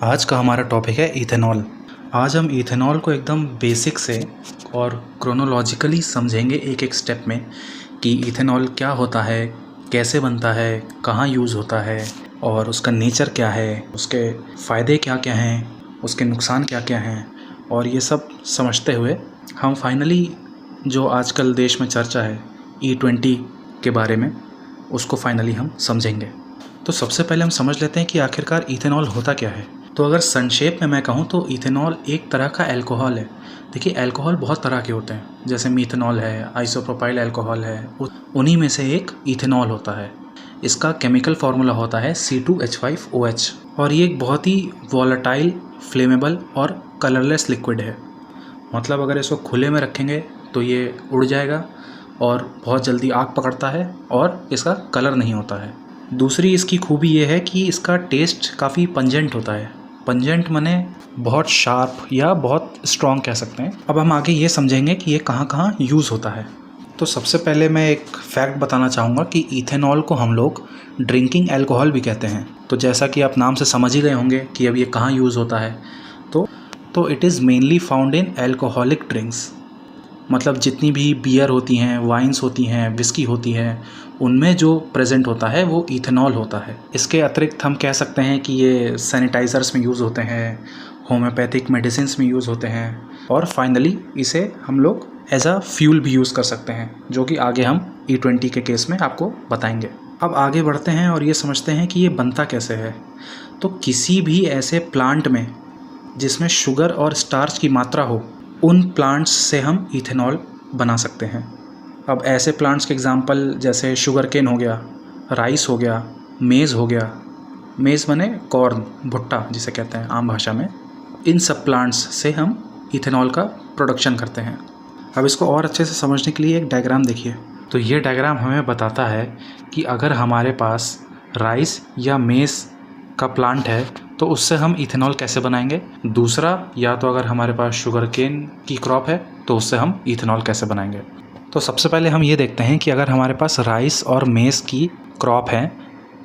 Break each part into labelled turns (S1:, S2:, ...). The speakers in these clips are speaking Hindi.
S1: आज का हमारा टॉपिक है इथेनॉल। आज हम इथेनॉल को एकदम बेसिक से और क्रोनोलॉजिकली समझेंगे एक एक स्टेप में कि इथेनॉल क्या होता है, कैसे बनता है, कहाँ यूज़ होता है और उसका नेचर क्या है, उसके फ़ायदे क्या क्या हैं, उसके नुकसान क्या क्या हैं। और ये सब समझते हुए हम फाइनली जो आजकल देश में चर्चा है E20 के बारे में, उसको फाइनली हम समझेंगे। तो सबसे पहले हम समझ लेते हैं कि आखिरकार इथेनॉल होता क्या है। तो अगर संक्षेप में मैं कहूँ तो इथेनॉल एक तरह का अल्कोहल है। देखिए, अल्कोहल बहुत तरह के होते हैं, जैसे मीथेनॉल है, आइसोप्रोपाइल अल्कोहल है, उन्हीं में से एक इथेनॉल होता है। इसका केमिकल फार्मूला होता है C2H5OH और ये एक बहुत ही वॉलेटाइल, फ्लेमेबल और कलरलेस लिक्विड है। मतलब अगर इसको खुले में रखेंगे तो ये उड़ जाएगा और बहुत जल्दी आग पकड़ता है और इसका कलर नहीं होता है। दूसरी इसकी खूबी ये है कि इसका टेस्ट काफ़ी पंजेंट होता है। पंजेंट माने बहुत शार्प या बहुत स्ट्रॉन्ग कह सकते हैं। अब हम आगे ये समझेंगे कि ये कहाँ कहाँ यूज़ होता है। तो सबसे पहले मैं एक फैक्ट बताना चाहूँगा कि इथेनॉल को हम लोग ड्रिंकिंग अल्कोहल भी कहते हैं। तो जैसा कि आप नाम से समझ ही गए होंगे कि अब ये कहाँ यूज़ होता है। तो it is mainly found in alcoholic drinks. मतलब जितनी भी बियर होती हैं, वाइन्स होती हैं, विस्की होती है, उनमें जो प्रेजेंट होता है वो इथेनॉल होता है। इसके अतिरिक्त हम कह सकते हैं कि ये सैनिटाइज़र्स में यूज़ होते हैं, होम्योपैथिक मेडिसिन्स में यूज़ होते हैं और फाइनली इसे हम लोग एज अ फ्यूल भी यूज़ कर सकते हैं, जो कि आगे हम E20 के केस में आपको बताएंगे। अब आगे बढ़ते हैं और ये समझते हैं कि ये बनता कैसे है। तो किसी भी ऐसे प्लांट में जिसमें शुगर और स्टार्च की मात्रा हो, उन प्लांट्स से हम इथेनॉल बना सकते हैं। अब ऐसे प्लांट्स के एग्जांपल जैसे शुगर केन हो गया, राइस हो गया, मेज़ हो गया। मेज़ माने कॉर्न, भुट्टा जिसे कहते हैं आम भाषा में। इन सब प्लांट्स से हम इथेनॉल का प्रोडक्शन करते हैं। अब इसको और अच्छे से समझने के लिए एक डायग्राम देखिए। तो ये डायग्राम हमें बताता है कि अगर हमारे पास राइस या मेज़ का प्लांट है तो उससे हम इथेनॉल कैसे बनाएंगे। दूसरा, या तो अगर हमारे पास शुगर केन की क्रॉप है तो उससे हम इथेनॉल कैसे बनाएंगे। तो सबसे पहले हम ये देखते हैं कि अगर हमारे पास राइस और मेज़ की क्रॉप है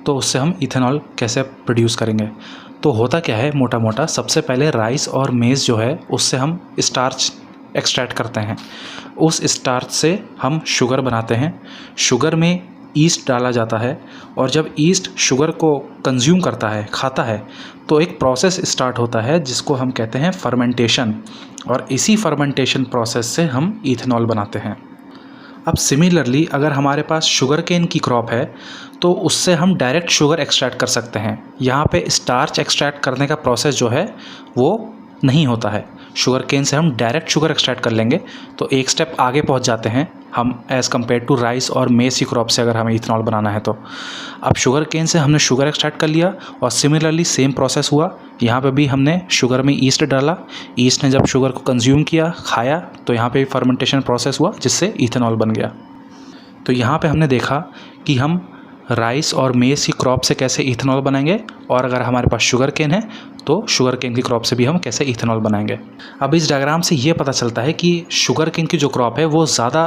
S1: तो उससे हम इथेनॉल कैसे प्रोड्यूस करेंगे। तो होता क्या है, मोटा मोटा सबसे पहले राइस और मेज़ जो है उससे हम स्टार्च एक्सट्रैक्ट करते हैं। उस स्टार्च से हम शुगर बनाते हैं। शुगर में ईस्ट डाला जाता है और जब ईस्ट शुगर को कंज्यूम करता है, खाता है, तो एक प्रोसेस स्टार्ट होता है जिसको हम कहते हैं फर्मेंटेशन। और इसी फर्मेंटेशन प्रोसेस से हम इथेनॉल बनाते हैं। अब सिमिलरली अगर हमारे पास शुगर केन की क्रॉप है तो उससे हम डायरेक्ट शुगर एक्सट्रैक्ट कर सकते हैं। यहाँ पे स्टार्च एक्सट्रैक्ट करने का प्रोसेस जो है वो नहीं होता है। शुगर केन से हम डायरेक्ट शुगर एक्सट्रैक्ट कर लेंगे तो एक स्टेप आगे पहुँच जाते हैं हम एज़ कम्पेयर टू राइस और मेज़ की क्रॉप से अगर हमें इथेनॉल बनाना है तो। अब शुगर केन से हमने शुगर एक्सट्रैक्ट कर लिया और सिमिलरली सेम प्रोसेस हुआ। यहाँ पे भी हमने शुगर में ईस्ट डाला, ईस्ट ने जब शुगर को कंज्यूम किया, खाया, तो यहाँ पे फर्मेंटेशन प्रोसेस हुआ जिससे इथेनॉल बन गया। तो यहाँ पे हमने देखा कि हम राइस और मेज़ की क्रॉप से कैसे इथेनॉल बनाएंगे और अगर हमारे पास शुगर केन है तो शुगर केन की क्रॉप से भी हम कैसे इथेनॉल बनाएंगे। अब इस डायग्राम से ये पता चलता है कि शुगर केन की जो क्रॉप है वो ज़्यादा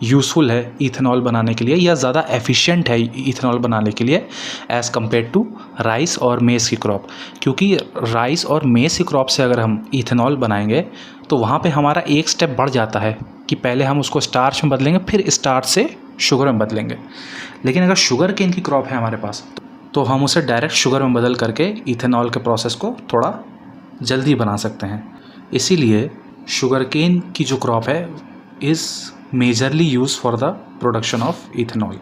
S1: यूज़फुल है इथेनॉल बनाने के लिए या ज़्यादा एफिशिएंट है इथेनॉल बनाने के लिए एज़ कम्पेयर टू राइस और मेज़ की क्रॉप। क्योंकि राइस और मेज़ की क्रॉप से अगर हम इथेनॉल बनाएंगे तो वहाँ पे हमारा एक स्टेप बढ़ जाता है कि पहले हम उसको स्टार्च में बदलेंगे, फिर स्टार्च से शुगर में बदलेंगे। लेकिन अगर शुगर केन की क्रॉप है हमारे पास तो हम उसे डायरेक्ट शुगर में बदल करके इथेनॉल के प्रोसेस को थोड़ा जल्दी बना सकते हैं। इसीलिए शुगर केन की जो क्रॉप है is majorly use for the production of ethanol.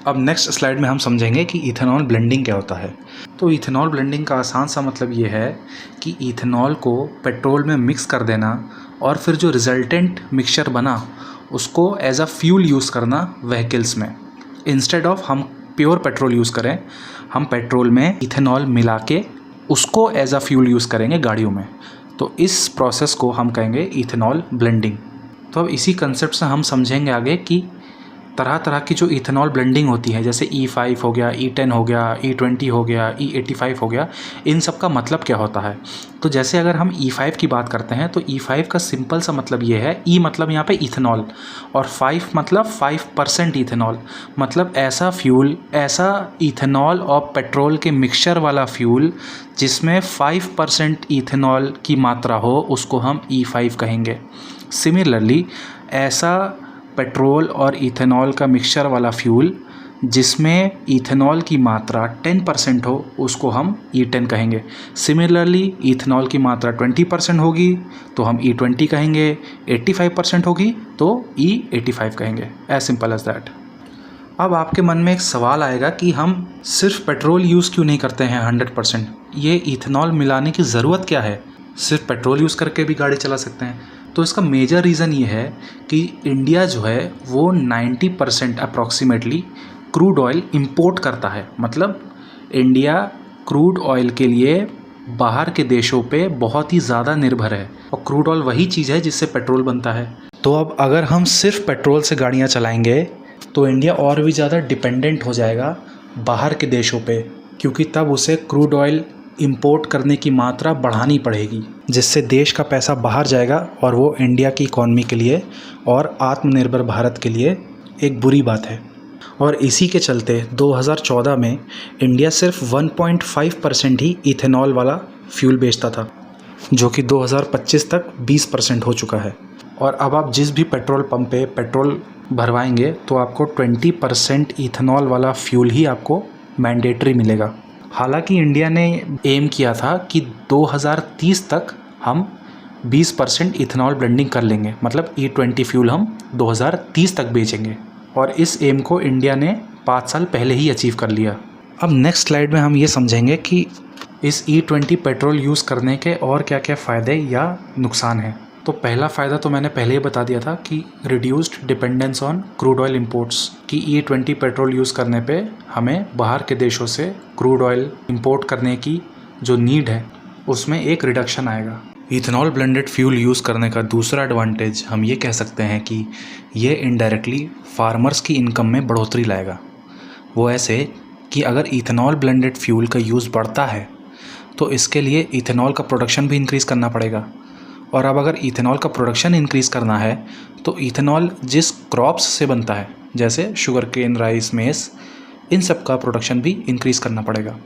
S1: अब नेक्स्ट स्लाइड में हम समझेंगे कि इथेनॉल ब्लेंडिंग क्या होता है। तो इथेनॉल ब्लेंडिंग का आसान सा मतलब ये है कि इथेनॉल को पेट्रोल में मिक्स कर देना और फिर जो रिजल्टेंट मिक्सचर बना उसको एज अ फ्यूल यूज़ करना व्हीकल्स में। इंस्टेड ऑफ हम प्योर पेट्रोल यूज़ करें, हम पेट्रोल में इथेनॉल मिला के उसको एज अ फ्यूल यूज़ करेंगे गाड़ियों में। तो इस प्रोसेस को हम कहेंगे इथेनॉल ब्लेंडिंग। तो अब इसी कंसेप्ट से हम समझेंगे आगे कि तरह तरह की जो इथेनॉल ब्लेंडिंग होती है, जैसे E5 हो गया, E10 हो गया, E20 हो गया, E85 हो गया, इन सब का मतलब क्या होता है। तो जैसे अगर हम E5 की बात करते हैं तो E5 का सिंपल सा मतलब ये है, E मतलब यहाँ पे इथेनॉल और 5 मतलब 5% इथेनॉल, मतलब ऐसा फ्यूल, ऐसा इथेनॉल और पेट्रोल के मिक्सचर वाला फ्यूल जिसमें 5% इथेनॉल की मात्रा हो, उसको हम E5 कहेंगे। सिमिलरली ऐसा पेट्रोल और इथेनॉल का मिक्सचर वाला फ्यूल जिसमें इथेनॉल की मात्रा 10% हो, उसको हम E10 कहेंगे। सिमिलरली इथेनॉल की मात्रा 20% होगी तो हम E20 कहेंगे, 85% होगी तो E85 कहेंगे। As simple as that. अब आपके मन में एक सवाल आएगा कि हम सिर्फ पेट्रोल यूज़ क्यों नहीं करते हैं 100%, ये इथेनॉल मिलाने की ज़रूरत क्या है, सिर्फ पेट्रोल यूज़ करके भी गाड़ी चला सकते हैं। तो इसका मेजर रीज़न ये है कि इंडिया जो है वो 90% अप्रॉक्सीमेटली क्रूड ऑयल इंपोर्ट करता है। मतलब इंडिया क्रूड ऑयल के लिए बाहर के देशों पे बहुत ही ज़्यादा निर्भर है, और क्रूड ऑयल वही चीज़ है जिससे पेट्रोल बनता है। तो अब अगर हम सिर्फ पेट्रोल से गाड़ियाँ चलाएंगे तो इंडिया और भी ज़्यादा डिपेंडेंट हो जाएगा बाहर के देशों पे, क्योंकि तब उसे क्रूड ऑयल इंपोर्ट करने की मात्रा बढ़ानी पड़ेगी, जिससे देश का पैसा बाहर जाएगा और वो इंडिया की इकॉनमी के लिए और आत्मनिर्भर भारत के लिए एक बुरी बात है। और इसी के चलते 2014 में इंडिया सिर्फ 1.5% ही इथेनॉल वाला फ्यूल बेचता था, जो कि 2025 तक 20% हो चुका है। और अब आप जिस भी पेट्रोल पंप पे पेट्रोल भरवाएंगे तो आपको 20% इथेनॉल वाला फ्यूल ही आपको मैंडेटरी मिलेगा। हालांकि इंडिया ने एम किया था कि 2030 तक हम 20% इथेनॉल ब्लेंडिंग कर लेंगे, मतलब E20 फ्यूल हम 2030 तक बेचेंगे, और इस एम को इंडिया ने 5 साल पहले ही अचीव कर लिया। अब नेक्स्ट स्लाइड में हम ये समझेंगे कि इस E20 पेट्रोल यूज़ करने के और क्या क्या फ़ायदे या नुकसान हैं। तो पहला फ़ायदा तो मैंने पहले ही बता दिया था कि reduced dependence on crude oil imports, कि E20 पेट्रोल यूज़ करने पे हमें बाहर के देशों से क्रूड ऑयल इंपोर्ट करने की जो नीड है उसमें एक रिडक्शन आएगा। इथेनॉल ब्लेंडेड फ्यूल यूज़ करने का दूसरा एडवांटेज हम ये कह सकते हैं कि ये इनडायरेक्टली फार्मर्स की इनकम में बढ़ोतरी लाएगा। वो ऐसे कि अगर इथेनॉल ब्लेंडेड फ्यूल का यूज़ बढ़ता है तो इसके लिए इथेनॉल का प्रोडक्शन भी इंक्रीज़ करना पड़ेगा, और अब अगर इथेनॉल का प्रोडक्शन इंक्रीज़ करना है तो इथेनॉल जिस क्रॉप्स से बनता है, जैसे शुगर केन, राइस, मेस, इन सब का प्रोडक्शन भी इंक्रीज़ करना पड़ेगा।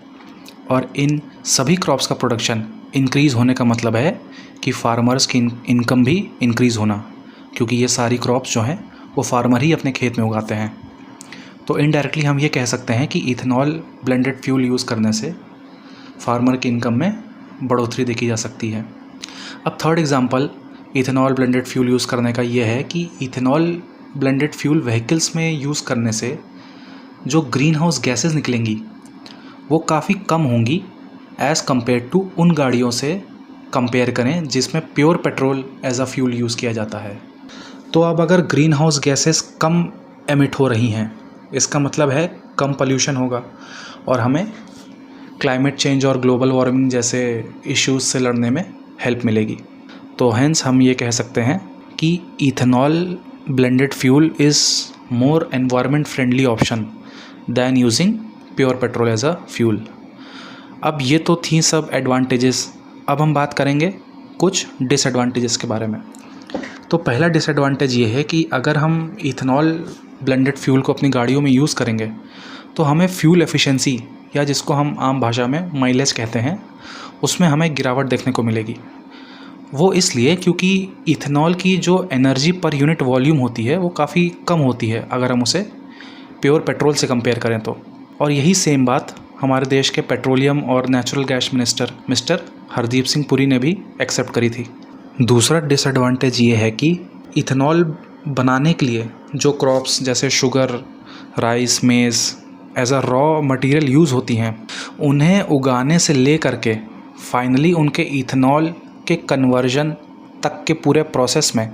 S1: और इन सभी क्रॉप्स का प्रोडक्शन इंक्रीज़ होने का मतलब है कि फार्मर्स की इनकम भी इंक्रीज़ होना, क्योंकि ये सारी क्रॉप्स जो हैं वो फार्मर ही अपने खेत में उगाते हैं। तो इनडायरेक्टली हम ये कह सकते हैं कि इथेनॉल ब्लेंडेड फ्यूल यूज़ करने से फार्मर की इनकम में बढ़ोतरी देखी जा सकती है। अब third example ethanol blended fuel use करने का ये है कि इथेनॉल ब्लेंडेड फ्यूल व्हीकल्स में यूज़ करने से जो ग्रीन हाउस गैसेस निकलेंगी वो काफ़ी कम होंगी एज़ कम्पेयर टू उन गाड़ियों से कंपेयर करें जिसमें pure petrol as a fuel use किया जाता है। तो अब अगर ग्रीन हाउस गैसेस कम एमिट हो रही हैं, इसका मतलब है कम पोल्यूशन होगा और हमें क्लाइमेट चेंज और ग्लोबल वार्मिंग जैसे इश्यूज़ से लड़ने में हेल्प मिलेगी। तो हेंस हम ये कह सकते हैं कि ethanol blended fuel is more environment friendly option than using pure petrol as a fuel. अब ये तो थी सब एडवांटेजेस। अब हम बात करेंगे कुछ डिसएडवांटेजेस के बारे में। तो पहला डिसएडवांटेज ये है कि अगर हम इथेनॉल ब्लेंडेड फ्यूल को अपनी गाड़ियों में यूज़ करेंगे तो हमें फ्यूल एफिशिएंसी, या जिसको हम आम भाषा में माइलेज कहते हैं, उसमें हमें गिरावट देखने को मिलेगी। वो इसलिए क्योंकि इथेनॉल की जो एनर्जी पर यूनिट वॉल्यूम होती है वो काफ़ी कम होती है अगर हम उसे प्योर पेट्रोल से कंपेयर करें तो। और यही सेम बात हमारे देश के पेट्रोलियम और natural gas minister mister Hardeep Singh Puri ने भी एक्सेप्ट करी थी। दूसरा डिसएडवांटेज ये है कि इथेनॉल बनाने के लिए जो क्रॉप्स जैसे sugar, rice, maize as a raw material use होती हैं, उन्हें उगाने से ले करके फाइनली उनके इथेनॉल के कन्वर्जन तक के पूरे प्रोसेस में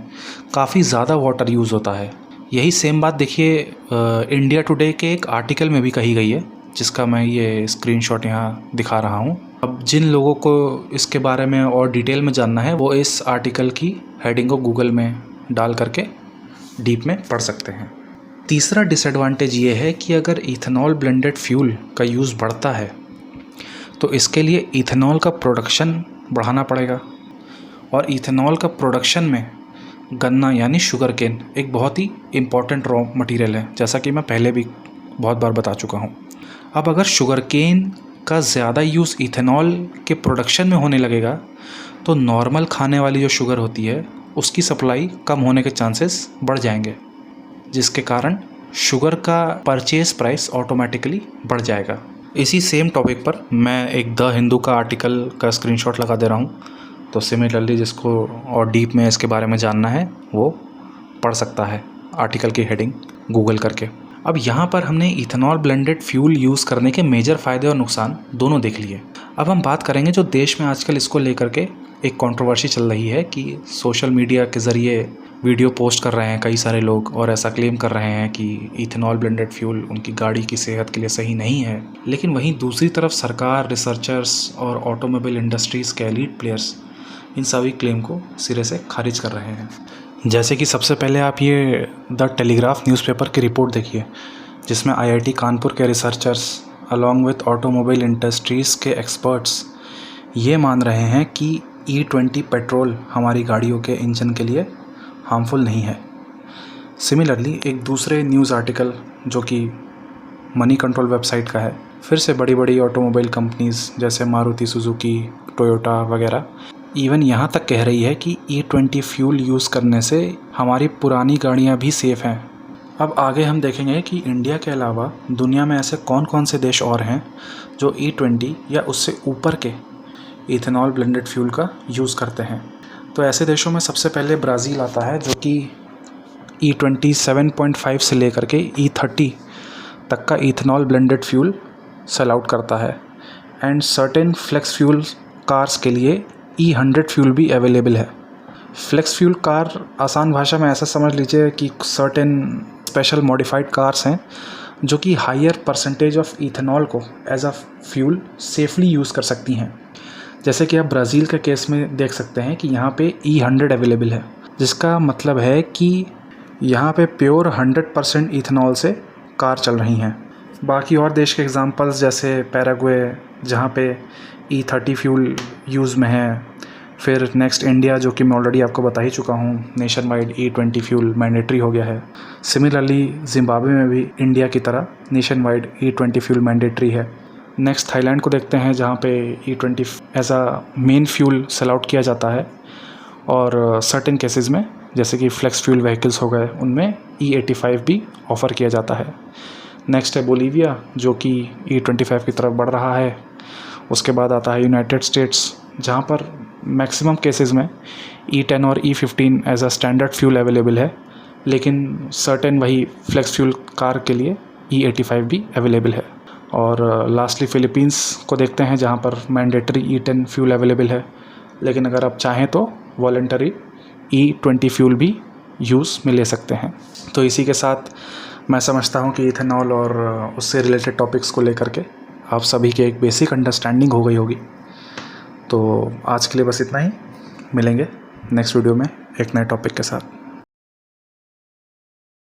S1: काफ़ी ज़्यादा वाटर यूज़ होता है। यही सेम बात देखिए इंडिया टुडे के एक आर्टिकल में भी कही गई है, जिसका मैं ये स्क्रीनशॉट यहाँ दिखा रहा हूँ। अब जिन लोगों को इसके बारे में और डिटेल में जानना है वो इस आर्टिकल की हेडिंग को गूगल में डाल करके डीप में पढ़ सकते हैं। तीसरा डिसएडवांटेज ये है कि अगर इथेनॉल ब्लेंडेड फ्यूल का यूज़ बढ़ता है तो इसके लिए इथेनॉल का प्रोडक्शन बढ़ाना पड़ेगा, और इथेनॉल का प्रोडक्शन में गन्ना यानी शुगर केन एक बहुत ही इम्पॉर्टेंट रॉ मटेरियल है, जैसा कि मैं पहले भी बहुत बार बता चुका हूँ। अब अगर शुगर केन का ज़्यादा यूज़ इथेनॉल के प्रोडक्शन में होने लगेगा तो नॉर्मल खाने वाली जो शुगर होती है उसकी सप्लाई कम होने के चांसेस बढ़ जाएंगे, जिसके कारण शुगर का परचेज प्राइस ऑटोमेटिकली बढ़ जाएगा। इसी सेम टॉपिक पर मैं एक द हिंदू का आर्टिकल का स्क्रीनशॉट लगा दे रहा हूँ, तो सिमिलरली जिसको और डीप में इसके बारे में जानना है वो पढ़ सकता है आर्टिकल की हेडिंग गूगल करके। अब यहाँ पर हमने इथेनॉल ब्लेंडेड फ्यूल यूज़ करने के मेजर फ़ायदे और नुकसान दोनों देख लिए। अब हम बात करेंगे जो देश में आजकल इसको लेकर के एक कंट्रोवर्सी चल रही है कि सोशल मीडिया के ज़रिए वीडियो पोस्ट कर रहे हैं कई सारे लोग और ऐसा क्लेम कर रहे हैं कि इथेनॉल ब्लेंडेड फ्यूल उनकी गाड़ी की सेहत के लिए सही नहीं है। लेकिन वहीं दूसरी तरफ सरकार, रिसर्चर्स और ऑटोमोबाइल इंडस्ट्रीज़ के एलीट प्लेयर्स इन सभी क्लेम को सिरे से खारिज कर रहे हैं। जैसे कि सबसे पहले आप ये द टेलीग्राफ न्यूज़पेपर की रिपोर्ट देखिए, जिसमें IIT कानपुर के researchers along with automobile industries के एक्सपर्ट्स ये मान रहे हैं कि E20 पेट्रोल हमारी गाड़ियों के इंजन के लिए हार्मफुल नहीं है। सिमिलरली एक दूसरे न्यूज़ आर्टिकल जो कि मनी कंट्रोल वेबसाइट का है, फिर से बड़ी बड़ी ऑटोमोबाइल कंपनीज़ जैसे मारुति सुजुकी, टोयोटा वगैरह इवन यहाँ तक कह रही है कि E20 फ्यूल यूज़ करने से हमारी पुरानी गाड़ियाँ भी सेफ़ हैं। अब आगे हम देखेंगे कि इंडिया के अलावा दुनिया में ऐसे कौन कौन से देश और हैं जो E20 या उससे ऊपर के इथेनॉल ब्लेंडेड फ्यूल का यूज़ करते हैं। तो ऐसे देशों में सबसे पहले ब्राज़ील आता है, जो कि E20 7.5 से लेकर के E30 तक का ethanol blended fuel sell out करता है। And certain flex fuel cars के लिए E100 फ्यूल भी अवेलेबल है। फ्लेक्स फ्यूल कार आसान भाषा में ऐसा समझ लीजिए कि सर्टेन स्पेशल मॉडिफाइड कार्स हैं जो कि हायर परसेंटेज ऑफ इथेनॉल को as a fuel safely use कर सकती हैं। जैसे कि आप ब्राज़ील के केस में देख सकते हैं कि यहाँ पे E100 अवेलेबल है, जिसका मतलब है कि यहाँ पे प्योर 100% इथेनॉल से कार चल रही हैं। बाकी और देश के एग्जांपल्स जैसे पैराग्वे जहाँ पे E30 फ्यूल यूज़ में है, फिर नेक्स्ट इंडिया जो कि मैं ऑलरेडी आपको बता ही चुका हूँ, nation wide E20 fuel mandatory हो गया है। सिमिलरली जिम्बाब्वे में भी इंडिया की तरह nationwide E20 fuel mandatory है। नेक्स्ट थाईलैंड को देखते हैं जहाँ पे E20 as a main fuel sell out किया जाता है, और सर्टेन केसेस में जैसे कि फ्लेक्स फ्यूल व्हीकल्स हो गए उनमें E85 भी ऑफ़र किया जाता है। नेक्स्ट है बोलीविया जो कि E25 की तरफ बढ़ रहा है। उसके बाद आता है यूनाइटेड स्टेट्स जहाँ पर मैक्सिमम केसेस में E10 और E15 as a standard fuel available है, लेकिन सर्टेन वही फ्लेक्स फ्यूल कार के लिए E85 भी अवेलेबल है। और लास्टली फ़िलीपींस को देखते हैं जहाँ पर मैंडेटरी E10 फ्यूल अवेलेबल है, लेकिन अगर आप चाहें तो वॉलंटरी E20 फ्यूल भी यूज़ में ले सकते हैं। तो इसी के साथ मैं समझता हूँ कि इथेनॉल और उससे रिलेटेड टॉपिक्स को लेकर के आप सभी के एक बेसिक अंडरस्टैंडिंग हो गई होगी। तो आज के लिए बस इतना ही, मिलेंगे नेक्स्ट वीडियो में एक नए टॉपिक के साथ।